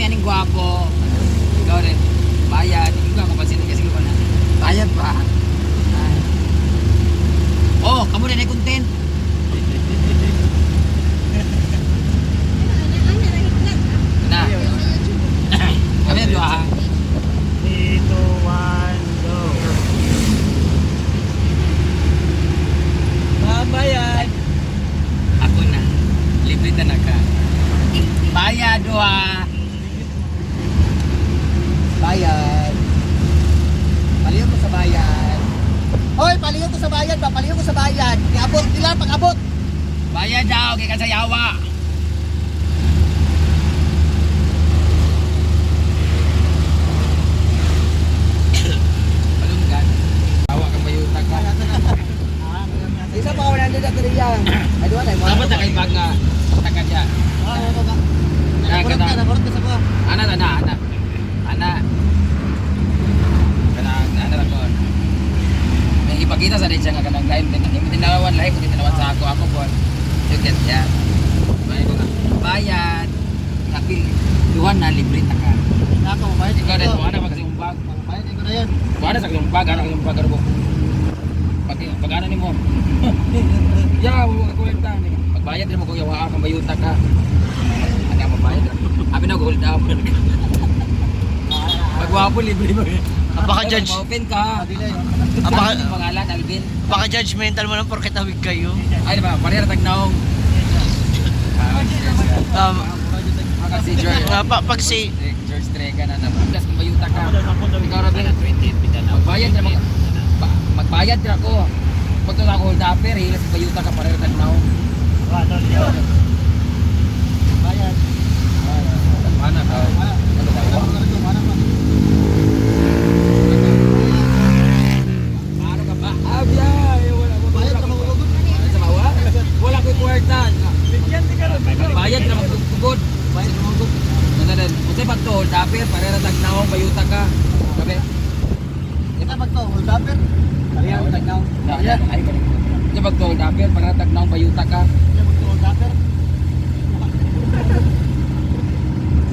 kami aning gwapo. Ikaw rin. Bayad. Ikaw ako pansin kasi ko na. Bayad pa. Oh, kamu rin ay content. Na. Kami na dua ha. 3, 2, 1, go. Babayad. Ako na. Libre na ka. Bayad dua. Bayad. Paliw ko sa bayad. Hoy, paliw ko sa bayad ba? Paliw ko sa bayad. Iabot nila pag-abot. Bayad daw kay kansayawa. Palunggan. Tawa kang bayuta ka. Isa pa wala nila diriya. Ay duwa tay mo. Dapat na kay bag nga taga diya. Anak. Anak ako. May ipakita sa siya nga kanang live din. Hindi tinawan live, hindi tinawan sa ako po. You get ya. Bayad. Kapil duhan na libre ta ka. Ako, bayad. Ikaw rin mo ana kasi umbag. Bayad ko na yan. Wala sa umbag, ana umbag ko. Pag ano ni mo. Ya, mo ka kwenta ni. Magbayad din mo kung yawa kang bayuta ka. Ano mo bayad? Abi na gold down. Magwapo libre mo. Apaka-judge. Open ka. Pangalan Alvin. Apaka-judgmental mo lang porket awig kayo. Ay ba, pareha tagnaong. Si George. Pag si George Trega na naman. Plus kung bayuta ka. Ikaw rin. Magbayad na magbayad na ako. Pag ito ako hold upper, hilas bayuta ka pareha tagnaong. Bayad. Mana ka? Ano ba? Ano ka ba? Abya! Bayad ka magugod. Sa bawa? Wala ko'y kwartan. Bayad na magtugod. Bayad na magtugod. Nanadan. Kasi pag to, hold upper, pareha tagnaong, bayuta ka. Sabi? Kita pag to, hold upper. Pareha tagnaong. Ay, kasi pag to, hold upper, pareha tagnaong, bayuta ka. Kita pag to, hold upper.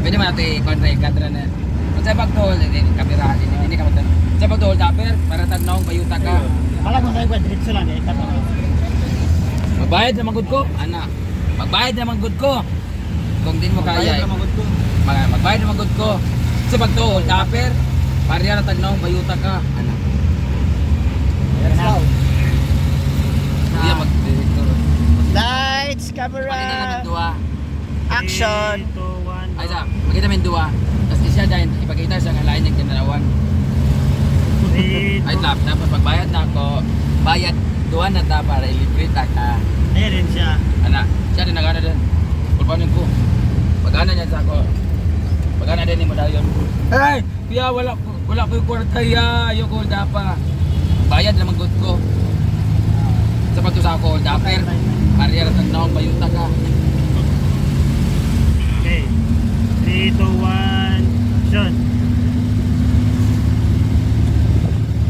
Pwede mo natin i-contra i-kadra na. Kung sa pag-toll, kamera, hindi ka magtanong. Sa pag-toll, dapper, para tagnaong bayuta ka. Wala mo sa iba, diretso lang eh. Magbayad na magud ko, anak. Magbayad na magud ko. Kung din mo kaya. Magbayad na magud ko. Sa pag-toll, dapper, para na tagnaong bayuta ka, anak. Hindi mag-director. lights, Pakita namin camera, dua. action. 3, 2, 1, Ay sa, pakita namin dua. Tapos siya dahil ipakita siya ng lain ng kinarawan. 3, Ay lap, dapat magbayad na ako. Bayad dua na ta para ilibre ta ka. Ayan din siya. Anak, siya din nagana din. Kulpanin ko. Pagana niya sa ako. Pagana din ni mo dayon. Hey, kuya wala ko yung kwarta ya. Ayoko hold pa. Bayad naman good ko. Sa pagto sa ako hold upper. Pariyar tag naong bayuta ka. Okay. 3, 2, 1, action.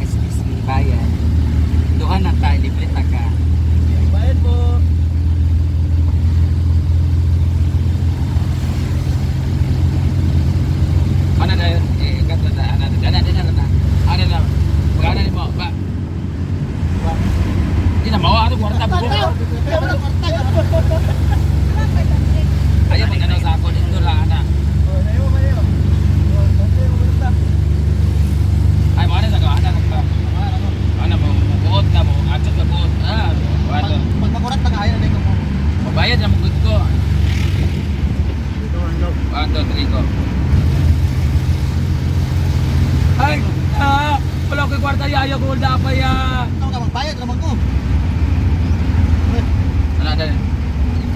Excuse me, bayad. Duha na ta libre ta ka. Bayad po. Ano na yun? Gato na. Ano na. Pagana ni mo. Ba? Hindi na mawa. Ano kwarta po? Ayaw mag-ano sa ako. Dito lang, anak. Ay, mo sa gawa na ba? Ano mo? Buot na mo. Action na buot. Wato. Pag makurat na kaya na mo. Mabayad na magod ko. Dito ang low. 1, 2, 3 ko. Ay! Wala ko yung kwarta ayaw ko hold up ya. Ikaw ka magbayad naman ko. Ano din?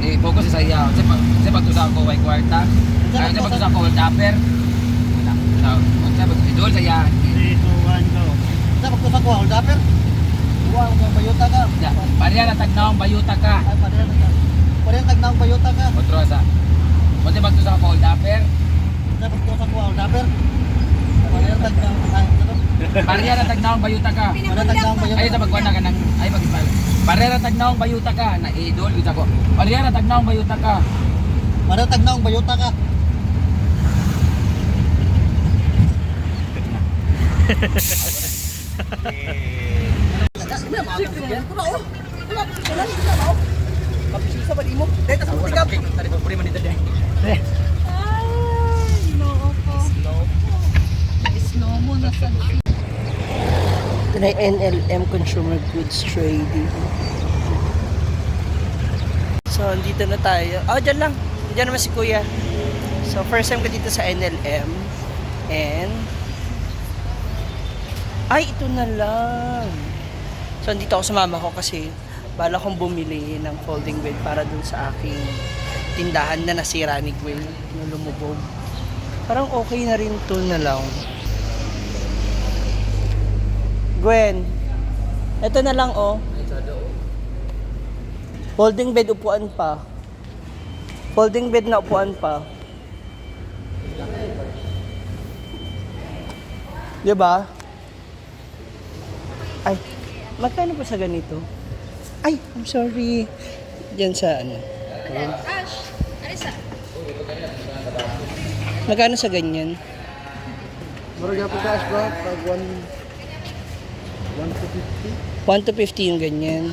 I-focus sa iya. Kasi pag tusa ko may kwarta. Kasi pag tusa ko hold upper. Kasi pag idol sa iya. 3, 2, 1, go. Sa pagkusa ko, hold upper. Buwa ko ng bayuta ka. Pariya na tagnaong bayuta ka. Ay, parehan tagnaong bayuta ka. Otro sa. Kasi pag tusa ko hold upper. Sa pagkusa ko, hold upper. Parehan tagnaong Pariya na tagnaong bayuta ka. Parehan tagnaong bayuta Ay sa pagkuha na ka ng ay pag-ipal. Pariya na tagnaong bayuta ka na idol kita ko. Pariya na tagnaong bayuta ka. Parehan tagnaong bayuta ka. Kapisa ba di mo? Dahil tas mo tigap. Tadi pa puri man dito deh. Ay, no po. Slow mo na sa Ito na yung NLM Consumer Goods Trading. So, dito na tayo. Oh, dyan lang. Dyan naman si Kuya. So, first time ko dito sa NLM. And, ay, ito na lang. So, andito ako sa mama ko kasi bala kong bumili ng folding bed para dun sa aking tindahan na nasira ni Gwen na lumubog. Parang okay na rin to na lang. Gwen, ito na lang oh. Folding bed upuan pa. Folding bed na upuan pa. Diba? Ay, magkano pa sa ganito? Ay, I'm sorry. Diyan sa ano. Ayan. Ash, Arisa. Magkano sa ganyan? Marag po cash ba? Pag 1 to 50? 1 to 50 yung ganyan.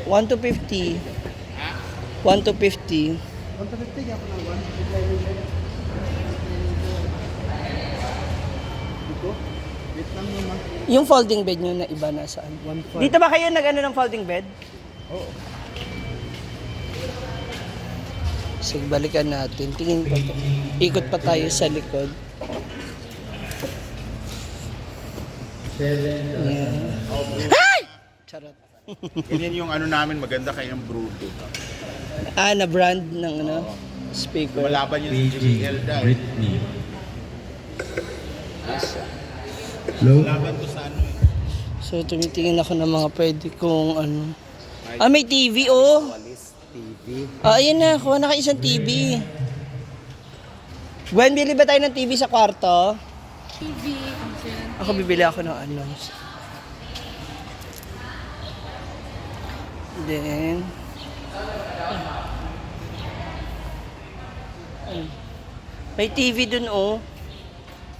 1 to 50. 1 to 50. 1 to 50 ako na 1. Dito? Wait lang naman. Yung folding bed nyo na iba na saan? 1.5. Dito ba kayo nag-ano ng folding bed? Oo. Sige, balikan natin. Tingin pa to. Ikot pa tayo sa likod. Ayan. Ay! Charot. Ganyan yung ano namin, maganda kayang Bruto. Ah, na brand ng ano, speaker. Lumalaban yun sa JBL dahil. Lumalaban to sa ano eh. So, tumitingin ako ng mga pwede kong ano. Ah, may TV, oh. Ah, ayan na. Kuha na kayo isang TV. Gwen, bili ba tayo ng TV sa kwarto? TV. Ako bibili ako ng ano. Then, may TV dun, oh.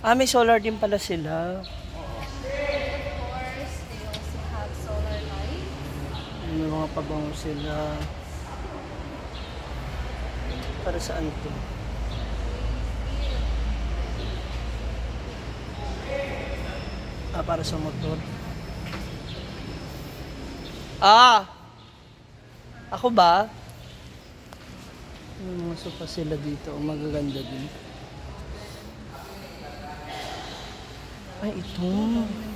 Ah, may solar din pala sila. Of course, they also have solar light. May mga pabango sila. Para saan to? Ah, para sa motor. Ah! Ako ba? May mga sofa sila dito. Magaganda din. Ay, ito.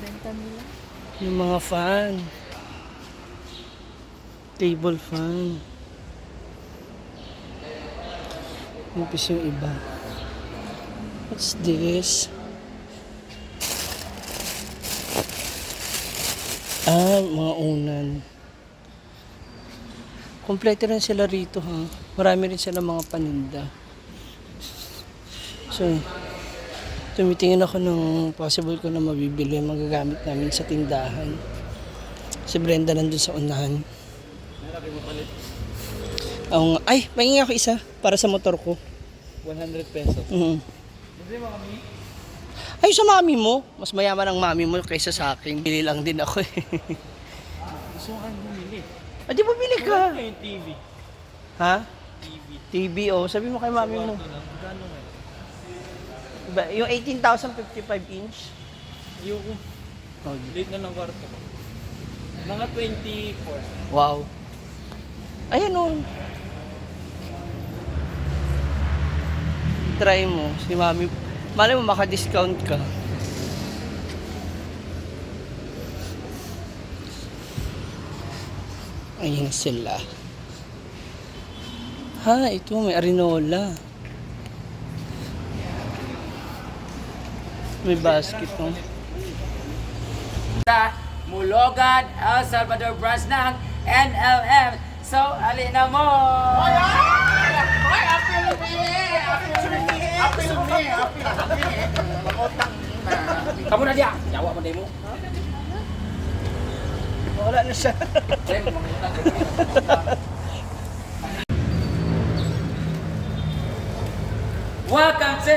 Benta nila. Yung mga fan. Table fan. Impis yung iba. What's this? Ah, mga unan. Kompleto rin sila rito, ha. Marami rin sila mga paninda. So, tumitingin ako ng possible ko na mabibili, magagamit namin sa tindahan. Si Brenda nandun sa unahan. Ay, pahingi ako isa para sa motor ko. 100 pesos. Ay, sa mami mo. Mas mayaman ang mami mo kaysa sa akin. Bili lang din ako eh. Gusto ko bumili. Ah, di ba bili ka? Yung TV. Ha? TV, oh. Sabi mo kay mami mo. Gano'n nga? Diba, yung 18,055 inch. Yung Oh, late na ng kwarto. Mga 24. wow. Ayan oh. Try mo. Si mami. Malay mo maka-discount ka. Ayan sila. Ha, ito may arinola. May basket oh. Sa Mulogan, El Salvador branch ng NLM. So, alin na mo! Kamu na dia. Nyawa mo mo. Wala na siya. Welcome to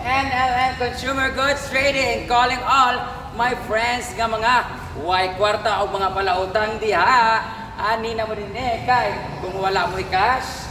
NLM Consumer Goods Trading calling all my friends nga mga way kwarta o mga palautang diha. Ani na mo din kay kung wala mo'y cash,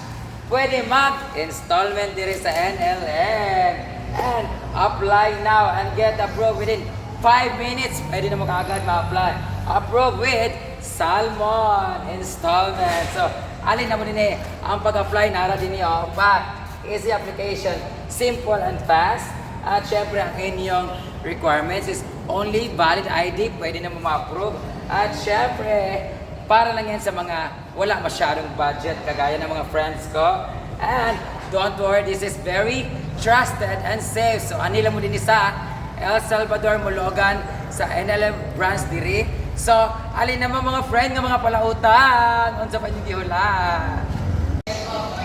pwede mag-installment diri sa NLM. And apply now and get approved within 5 minutes. Pwede na mo kaagad ma-apply. Approved with Salmon Installment. So, alin na mo din ang pag-apply nara din niyo. But, easy application, simple and fast. At syempre, ang inyong requirements is only valid ID. Pwede na mo ma-approve. At syempre, para lang yan sa mga wala masyadong budget, kagaya ng mga friends ko. And don't worry, this is very trusted and safe. So, anila mo din sa El Salvador, Mologan, sa NLM branch diri. So, alin naman mga friend ng mga palautang, unsa pa yung gihula.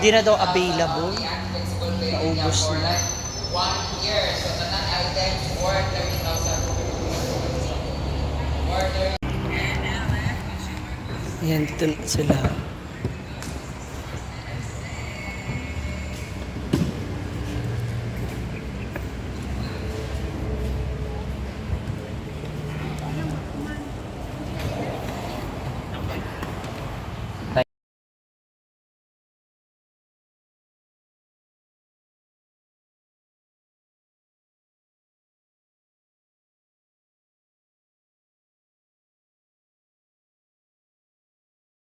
Di na daw available. Naubos na. 1 year. So, tanan items worth 30,000. Ayan, dito na sila.